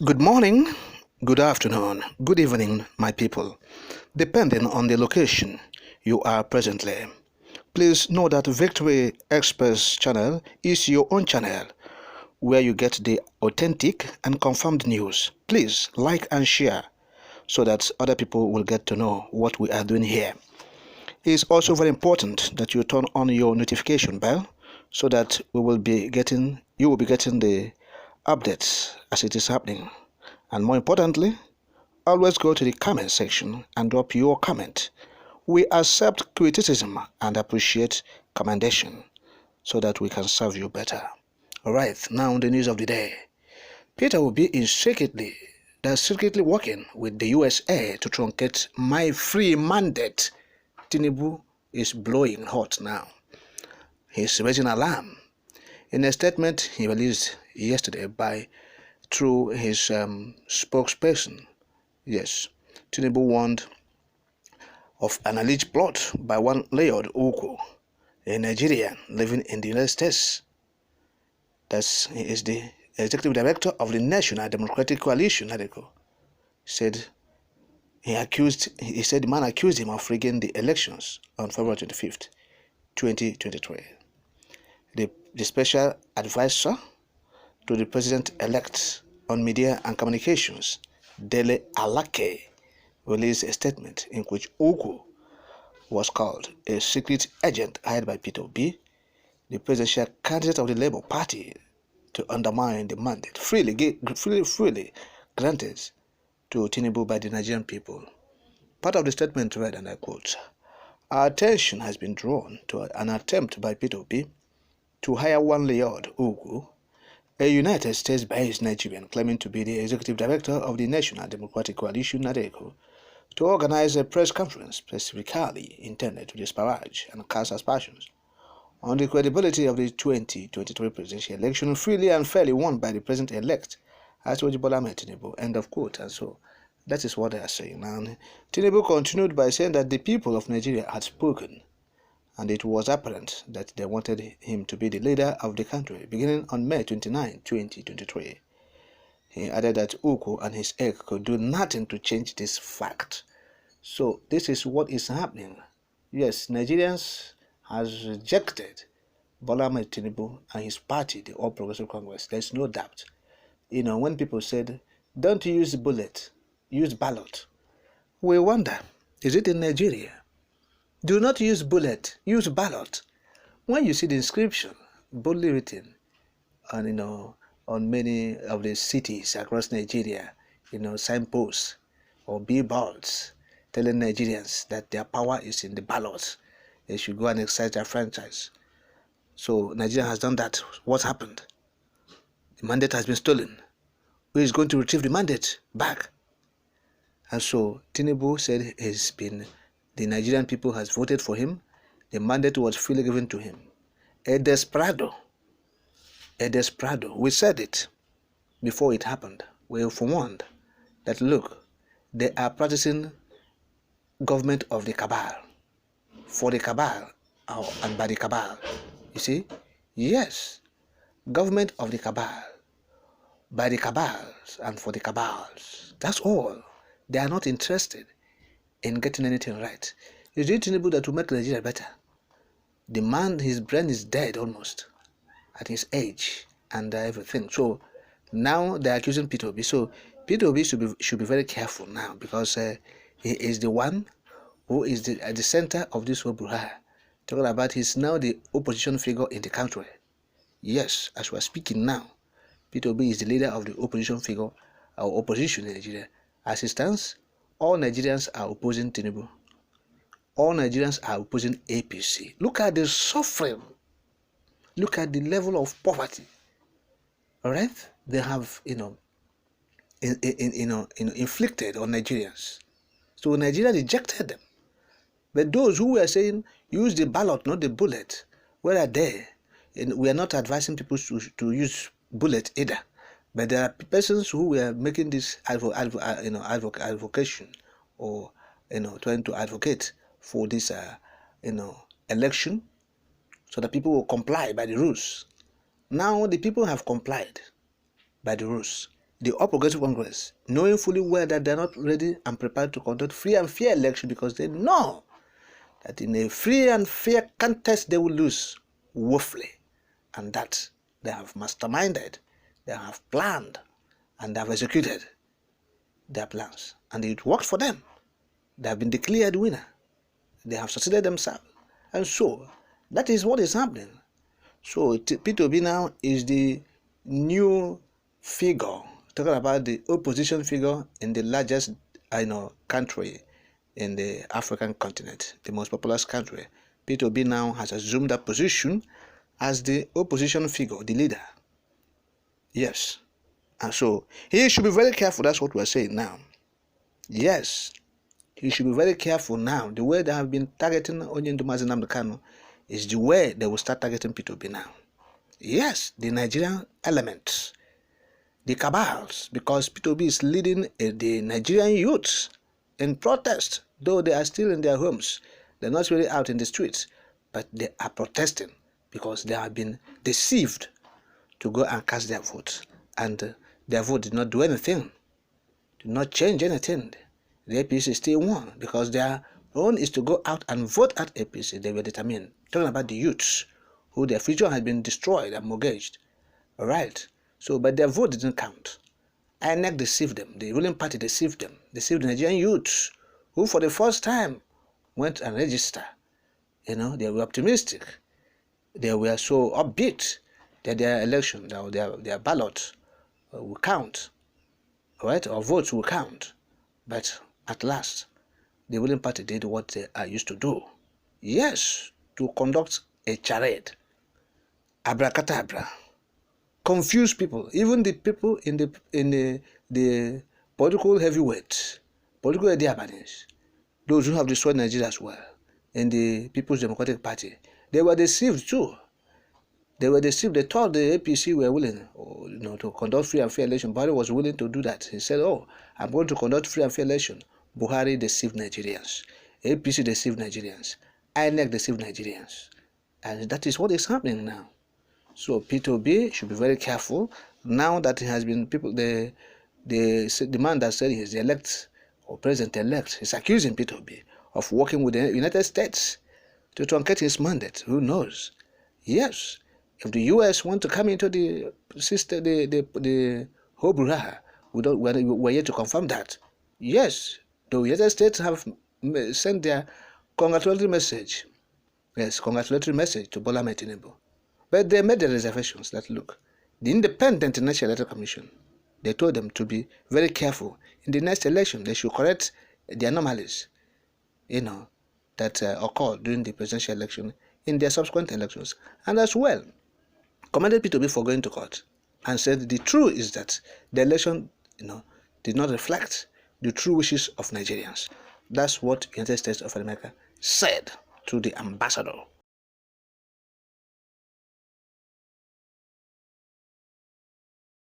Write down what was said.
Good morning, good afternoon, good evening, my people, depending on the location you are presently. Please know that Victory Express channel is your own channel where you get the authentic and confirmed news. Please like and share so that other people will get to know what we are doing here. It is also very important that you turn on your notification bell so that you will be getting the updates as it is happening. And more importantly, always go to the comment section and drop your comment. We accept criticism and appreciate commendation so that we can serve you better. Alright, now the news of the day. Peter Obi is secretly working with the USA to truncate my free mandate. Tinubu is blowing hot now. He's raising alarm. In a statement he released yesterday through his spokesperson, yes, Tinubu warned of an alleged plot by one Lord Uku, a Nigerian living in the United States. He is the executive director of the National Democratic Coalition, said he said the man accused him of rigging the elections on February 25th, 2023. The special advisor to the president-elect on media and communications, Dele Alake, released a statement in which Uku was called a secret agent hired by Peter Obi, the presidential candidate of the Labour Party, to undermine the mandate freely granted to Tinubu by the Nigerian people. Part of the statement read, and I quote, "Our attention has been drawn to an attempt by Peter Obi to hire one Lord Ugu, a United States-based Nigerian claiming to be the executive director of the National Democratic Coalition, to organize a press conference specifically intended to disparage and cast aspersions on the credibility of the 2023 presidential election freely and fairly won by the president-elect, Asiwaju Bola Ahmed Tinubu." End of quote. And so that is what they are saying. And Tinubu continued by saying that the people of Nigeria had spoken, and it was apparent that they wanted him to be the leader of the country beginning on May 29, 2023. He added that Uku and his egg could do nothing to change this fact. So this is what is happening. Yes, Nigerians has rejected Bola Ahmed Tinubu and his party, the All Progressive Congress. There's no doubt. When people said, don't use bullet, use ballot, we wonder, is it in Nigeria? Do not use bullet, use ballot. When you see the inscription boldly written on many of the cities across Nigeria, signposts or billboards telling Nigerians that their power is in the ballot, they should go and exercise their franchise. So Nigeria has done that. What happened? The mandate has been stolen. Who is going to retrieve the mandate back? And so Tinubu said the Nigerian people has voted for him. The mandate was freely given to him. A desperado. We said it before it happened. We forewarned that look, they are practicing government of the cabal, for the cabal, and by the cabal. You see? Yes, government of the cabal, by the cabals and for the cabals. That's all. They are not interested in getting anything right. It's really Tinubu that will make Nigeria better. The man, his brain is dead almost at his age and everything. So now they're accusing Peter Obi. So Peter Obi should be very careful now, because he is the one who is at the center of this whole brouhaha. Talking about he's now the opposition figure in the country. Yes, as we are speaking now, Peter Obi is the leader of the opposition figure, or opposition in Nigeria. As it stands, all Nigerians are opposing Tinubu. All Nigerians are opposing APC. Look at the suffering. Look at the level of poverty. All right, they have inflicted on Nigerians. So Nigeria rejected them. But those who were saying use the ballot, not the bullet, where are they? And we are not advising people to use bullet either. But there are persons who were making this advocation, or trying to advocate for this election, so that people will comply by the rules. Now the people have complied by the rules. the All Progressive Congress, knowing fully well that they're not ready and prepared to conduct free and fair election, because they know that in a free and fair contest they will lose woefully, and that they have masterminded, they have planned, and they have executed their plans, and it worked for them. They have been declared winner. They have succeeded themselves, and so that is what is happening. So Peter Obi now is the new figure, talking about the opposition figure in the largest country in the African continent, the most populous country. Peter Obi now has assumed that position as the opposition figure, the leader. Yes. And so he should be very careful. That's what we're saying now. Yes. He should be very careful now. The way they have been targeting Onyendumazi Nnamdi Kanu is the way they will start targeting Peter Obi now. Yes, the Nigerian elements, the cabals, because Peter Obi is leading the Nigerian youths in protest, though they are still in their homes. They're not really out in the streets, but they are protesting because they have been deceived to go and cast their vote. And their vote did not do anything, did not change anything. The APC still won because their own is to go out and vote at APC. They were determined. Talking about the youths, who their future had been destroyed and mortgaged. All right. So, but their vote didn't count. INEC deceived them. The ruling party deceived them. Deceived the Nigerian youths, who for the first time went and registered. They were optimistic. They were so upbeat that their election, their ballot will count. All right, or votes will count. But at last, the ruling party did what they are used to do. Yes, to conduct a charade. Abracadabra. Confuse people, even the people in the political heavyweights, political diabanis, those who have destroyed Nigeria as well, in the People's Democratic Party. They were deceived too. They were deceived. They thought the APC were willing, to conduct free and fair election. Buhari was willing to do that. He said, "Oh, I'm going to conduct free and fair election." Buhari deceived Nigerians. APC deceived Nigerians. INEC deceived Nigerians, and that is what is happening now. So Peter Obi should be very careful now that he has been the man that said he is the elect or president-elect is accusing Peter Obi of working with the United States to truncate his mandate. Who knows? Yes, if the U.S. want to come into the system, the whole brouhaha, we're yet to confirm that. Yes, the United States have sent their congratulatory message. Yes, congratulatory message to Bola Tinubu. But they made the reservations that, look, the Independent National Electoral Commission, they told them to be very careful. In the next election, they should correct the anomalies, that occurred during the presidential election in their subsequent elections. And as well, commended Peter Obi for going to court and said the truth is that the election, did not reflect the true wishes of Nigerians. That's what the United States of America said to the ambassador.